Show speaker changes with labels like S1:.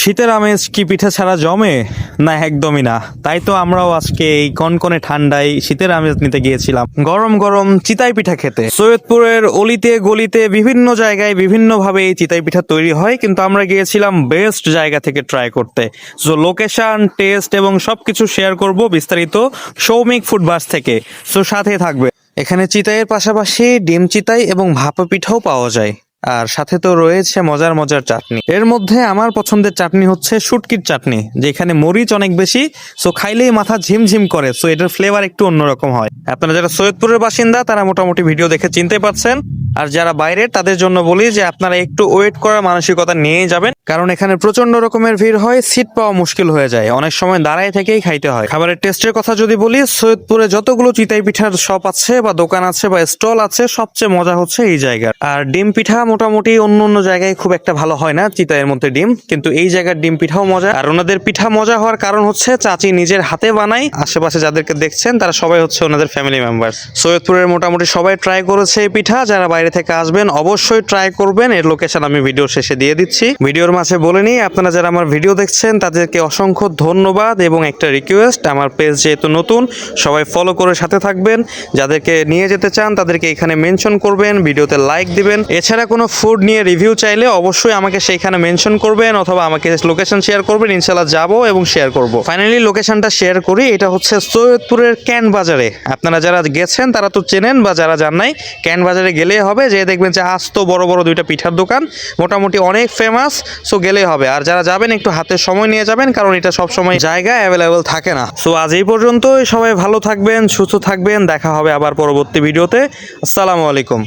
S1: শীতের আমেজ কি পিঠা ছাড়া জমে? না, একদমই না। তাই তো আমরাও আজকে এই কনকনে ঠান্ডায় শীতের আমেজ নিতে গিয়েছিলাম গরম গরম চিতাই পিঠা খেতে। সৈয়দপুরের অলিতে গলিতে বিভিন্ন জায়গায় বিভিন্ন ভাবে এই চিতাই পিঠা তৈরি হয়, কিন্তু আমরা গিয়েছিলাম বেস্ট জায়গা থেকে ট্রাই করতে। সো লোকেশন, টেস্ট এবং সবকিছু শেয়ার করব বিস্তারিত সৌমিক ফুড বাস থেকে। সো সাথে থাকবে। এখানে চিতাইয়ের পাশাপাশি ডিম চিতাই এবং ভাপা পিঠাও পাওয়া যায়, আর সাথে তো রয়েছে মজার মজার চাটনি। এর মধ্যে আমার পছন্দের চাটনি হচ্ছে শুটকির চাটনি, যেখানে মরিচ অনেক বেশি, সো খাইলেই মাথা ঝিমঝিম করে। সো এটার ফ্লেভার একটু অন্যরকম হয়। আপনারা যারা সৈয়দপুরের বাসিন্দা তারা মোটামুটি ভিডিও দেখে চিনতে পারছেন, আর যারা বাইরের তাদের জন্য বলি যে আপনারা একটু ওয়েট করার মানসিকতা নিয়েই যাবেন, কারণ এখানে প্রচন্ড রকমের ভিড় হয়, সিট পাওয়া মুশকিল হয়ে যায়, অনেক সময় দাঁড়ায় থেকেই খাইতে হয়। খাবারের টেস্টের কথা যদি বলি, সৈয়দপুরে যতগুলো চিতাই পিঠার শপ আছে বা দোকান আছে বা স্টল আছে, সবচেয়ে মজা হচ্ছে এই জায়গার। আর ডিম পিঠা মোটামুটি অন্য অন্য জায়গায় খুব একটা ভালো হয় না চিতাইয়ের মধ্যে ডিম, কিন্তু এই জায়গার ডিম পিঠাও মজা। আর ওনাদের পিঠা মজা হওয়ার কারণ হচ্ছে চাচি নিজের হাতে বানায়। আশেপাশে যাদেরকে দেখছেন তারা সবাই হচ্ছে ওনাদের ফ্যামিলি মেম্বার। সৈয়দপুরের মোটামুটি সবাই ট্রাই করেছে এই পিঠা। যারা বাইরে থেকে আসবেন অবশ্যই ট্রাই করবেন। এর লোকেশন আমি ভিডিওর শেষে দিয়ে দিচ্ছি। ভিডিওর মাঝে বলে নিই, আপনারা যারা আমার ভিডিও দেখছেন তাদেরকে অসংখ্য ধন্যবাদ এবং একটা রিকোয়েস্ট, আমার পেজ যেহেতু নতুন, সবাই ফলো করে সাথে থাকবেন। যাদেরকে নিয়ে যেতে চান তাদেরকে এখানে মেনশন করবেন, ভিডিওতে লাইক দিবেন। এছাড়া কোনো ফুড নিয়ে রিভিউ চাইলে অবশ্যই আমাকে সেইখানে মেনশন করবেন অথবা আমাকে লোকেশন শেয়ার করবেন, ইনশাআল্লাহ যাবো এবং শেয়ার করব। ফাইনালি লোকেশনটা শেয়ার করি। এটা হচ্ছে সৈয়দপুরের ক্যান বাজারে। আপনারা যারা গেছেন তারা তো চেনেন, বা যারা যান নাই, ক্যান বাজারে গেলেই হবে। যে দেখবেন যে আস্ত বড় বড় দুইটা পিঠার দোকান, মোটামুটি অনেক ফেমাস। সো গেলেই হবে। আর যারা যাবেন একটু হাতে সময় নিয়ে যাবেন, কারণ এটা সব সময় জায়গা অ্যাভেলেবেল থাকে না। সো আজ এই পর্যন্তই। সবাই ভালো থাকবেন, সুস্থ থাকবেন। দেখা হবে আবার পরবর্তী ভিডিওতে। আসসালামু আলাইকুম।